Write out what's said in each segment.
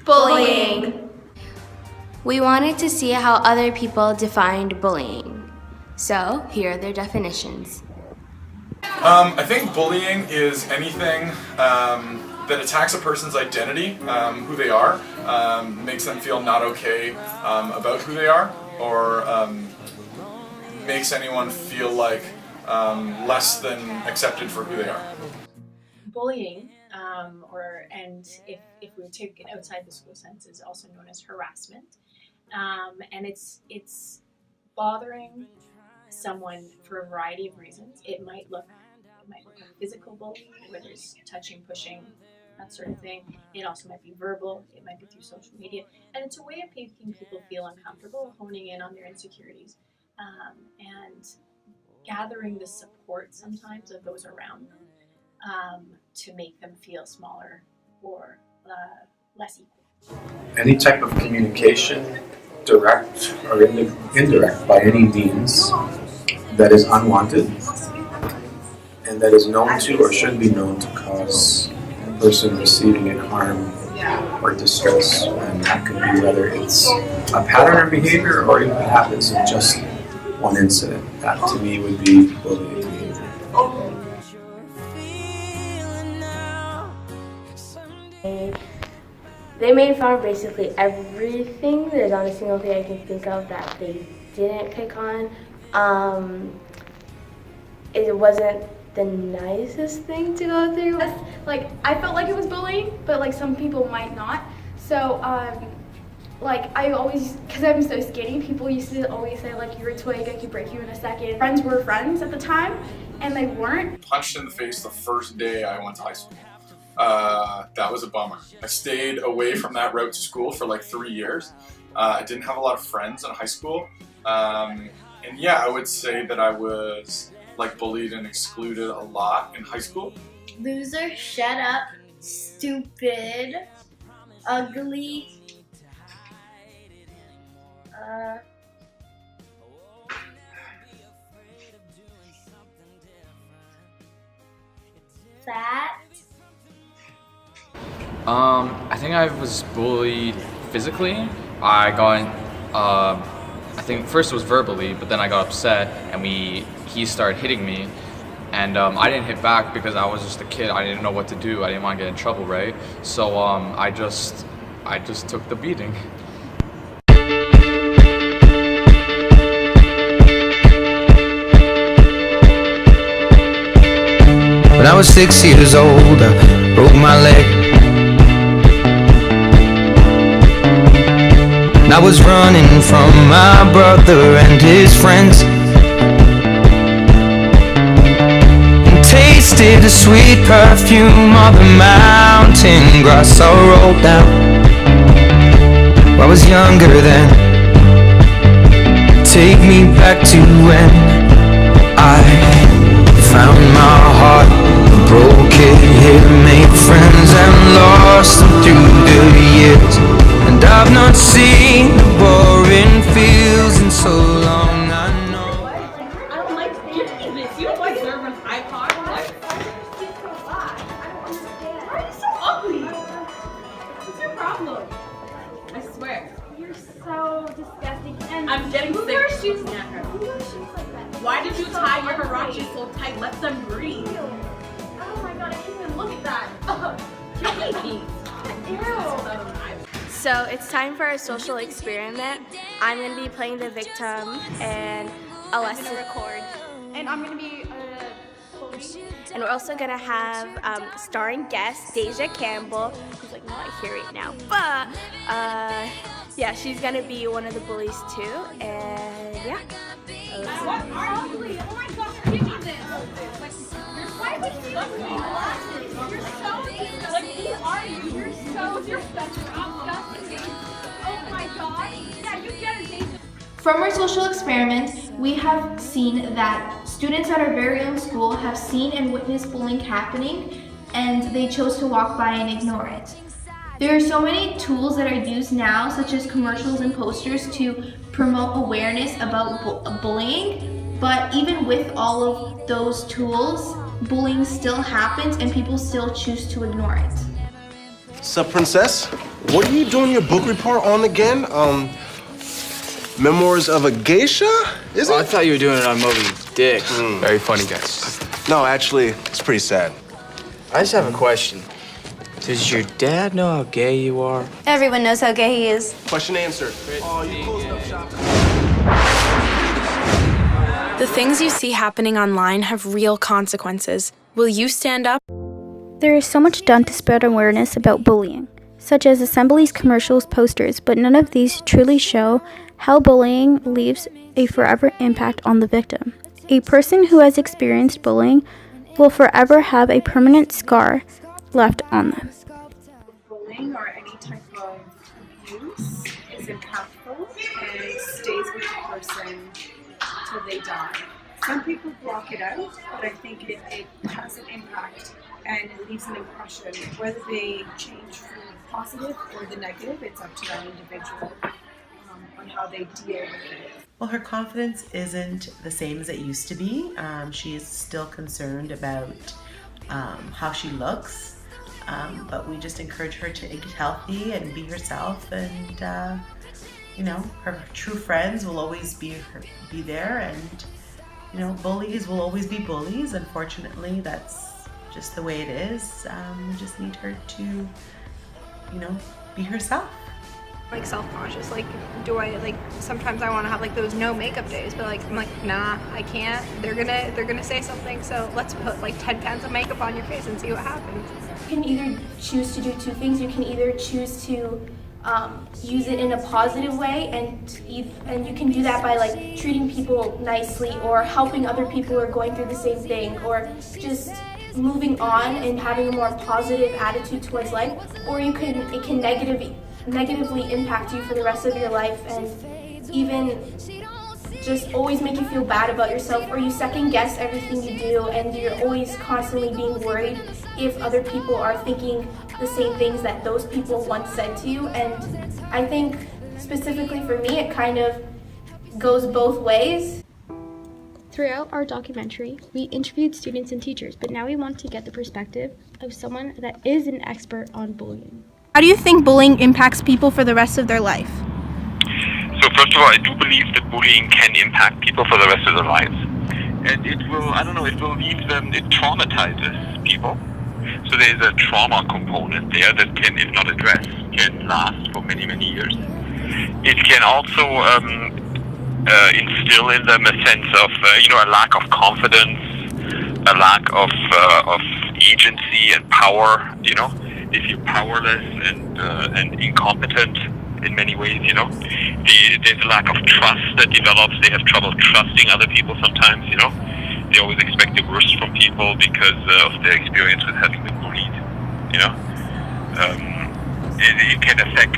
Bullying. We wanted to see how other people defined bullying. So here are their definitions. I think bullying is anything that attacks a person's identity, who they are, makes them feel not okay about who they are, or makes anyone feel like less than accepted for who they are. Bullying, and if we take it outside the school sense, is also known as harassment, and it's bothering someone for a variety of reasons. It might look like physical bullying, where there's touching, pushing, that sort of thing. It also might be verbal. It might be through social media, and it's a way of making people feel uncomfortable, honing in on their insecurities, and gathering the support sometimes of those around them to make them feel smaller or less equal. Any type of communication, direct or indirect by any means, that is unwanted and that is known to or should be known to cause the person receiving it harm or distress. And that could be whether it's a pattern of behavior or even if it happens in just one incident. That to me would be bullying behavior. They made fun of basically everything. There's not a single thing I can think of that they didn't pick on. It wasn't the nicest thing to go through. Like, I felt like it was bullying, but like some people might not. So, like I always, because I'm so skinny, people used to always say like, you're a twig, I could break you in a second. Friends were friends at the time, and they weren't. Punched in the face the first day I went to high school. That was a bummer. I stayed away from that route to school for like 3 years. I didn't have a lot of friends in high school. And yeah, I would say that I was like bullied and excluded a lot in high school. Loser, shut up, stupid, ugly, fat. I think I was bullied physically. I got, I think first it was verbally, but then I got upset and he started hitting me. And I didn't hit back because I was just a kid. I didn't know what to do. I didn't want to get in trouble, right? So I just took the beating. When I was 6 years old, I broke my leg. And I was running from my brother and his friends, and tasted the sweet perfume of the mountain grass I rolled down. I was younger then. Take me back to when I found my heart, broke it, made friends and lost them through the years. And I've not seen the boring fields in so long, I know. I don't like any of this. You don't deserve an iPod. What? Why are you so ugly? What's your problem? I swear. You're so disgusting. And I'm getting who sick. wears shoes? Looking at her. Who wears shoes like that? Why did you So tie your ugly. Hirachi so tight? Let them breathe. Oh my god, I can't even look at that. Ew. So it's time for our social experiment. I'm going to be playing the victim and Alessa record. And I'm gonna be Chloe. And we're also going to have starring guest Deja Campbell, who's like not here right now, but yeah, she's going to be one of the bullies too. And yeah. What are you? Oh my gosh, give me this. Why would you look at me glasses? You're so disgusting. Like, who are you? You're so disgusting. Oh my god. Yeah, you get it, Deja. From our social experiment, we have seen that students at our very own school have seen and witnessed bullying happening, and they chose to walk by and ignore it. There are so many tools that are used now, such as commercials and posters, to promote awareness about bullying, but even with all of those tools, bullying still happens and people still choose to ignore it. Sup, princess? What are you doing your book report on again? Memoirs of a Geisha? Is it? I thought you were doing it on Moby Dick. Very funny, guys. No, actually, it's pretty sad. I just have a question. Does your dad know how gay you are? Everyone knows how gay he is. Question answered. Oh, you closed up shop. The things you see happening online have real consequences. Will you stand up? There is so much done to spread awareness about bullying, such as assemblies, commercials, posters, but none of these truly show how bullying leaves a forever impact on the victim. A person who has experienced bullying will forever have a permanent scar left on them. Bullying or any type of abuse is impactful and it stays with the person till they die. Some people block it out, but I think it has an impact and it leaves an impression. Whether they change for the positive or the negative, it's up to that individual on how they deal with it. Well, her confidence isn't the same as it used to be. She is still concerned about how she looks, but we just encourage her to get healthy and be herself, and you know, her true friends will always be there, and you know, bullies will always be bullies. Unfortunately, that's just the way it is. We just need her to, you know, be herself. Like self-conscious, like sometimes I want to have like those no makeup days, but like I'm like, nah, I can't. They're gonna say something, so let's put like 10 pounds of makeup on your face and see what happens. You can either choose to do two things. You can either choose to use it in a positive way, and you can do that by like treating people nicely or helping other people who are going through the same thing, or just moving on and having a more positive attitude towards life. Or it can negatively impact you for the rest of your life, and even just always make you feel bad about yourself, or you second guess everything you do, and you're always constantly being worried if other people are thinking the same things that those people once said to you. And I think specifically for me, it kind of goes both ways. Throughout our documentary, we interviewed students and teachers, but now we want to get the perspective of someone that is an expert on bullying. How do you think bullying impacts people for the rest of their life? So first of all, I do believe that bullying can impact people for the rest of their lives. And it will, it will leave them, it traumatizes people. So there is a trauma component there that can, if not addressed, can last for many, many years. It can also instill in them a sense of, a lack of confidence, a lack of agency and power, If you're powerless and incompetent in many ways, there's a lack of trust that develops. They have trouble trusting other people sometimes, They always expect the worst from people because of their experience with having been bullied, It can affect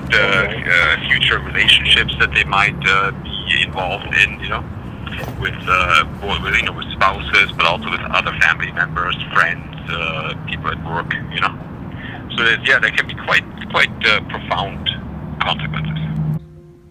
future relationships that they might be involved in, with spouses, but also with other family members, friends, people at work, So there can be quite profound consequences.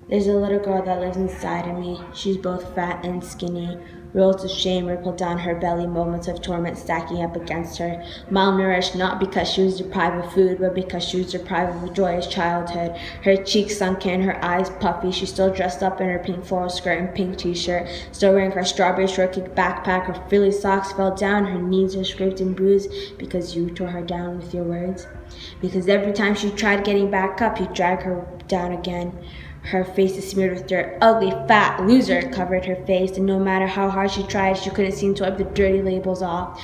There's a little girl that lives inside of me. She's both fat and skinny. Rolls of shame ripple down her belly, moments of torment stacking up against her. Malnourished not because she was deprived of food, but because she was deprived of a joyous childhood. Her cheeks sunken, her eyes puffy. She's still dressed up in her pink floral skirt and pink t-shirt, still wearing her strawberry shortcake backpack. Her frilly socks fell down, her knees are scraped and bruised because you tore her down with your words. Because every time she tried getting back up, you drag her down again. Her face is smeared with dirt. Ugly, fat loser covered her face, and no matter how hard she tried, she couldn't seem to wipe the dirty labels off.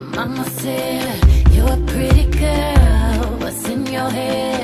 Mama said, you're a pretty girl, what's in your head?